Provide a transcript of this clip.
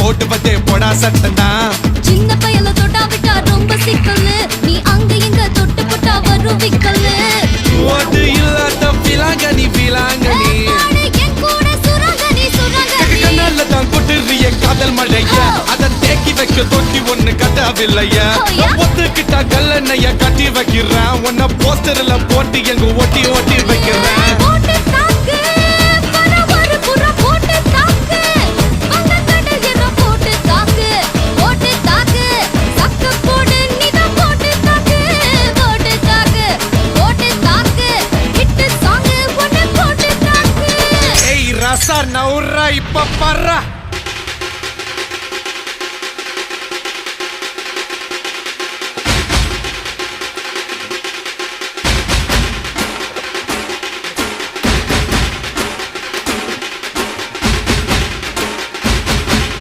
ஓட்டுவதே போடா சட்டம்தான். சின்ன பையல தொட்டா விட்டா ரொம்ப சிக்கல்லு, நீ அங்க எங்க தொட்டு போட்டா வரும் விக்கல்லு. ஓட்டு இல்லாத பிலாங்கனி பிலாங்கனி என் கூட சுரங்கனி சுரங்கனி. கண்ணால தான் கொட்டுறிய காதல் மழைய, அதை தேக்கி வைக்க தொட்டி ஒண்ணு கட்டவில்லையா. ஒத்துக்கிட்டா கல்லணைய கட்டி வைக்கிறேன், உன்ன போஸ்டர்ல போட்டு எங்க ஒட்டி ஒட்டி வைக்கிறேன்.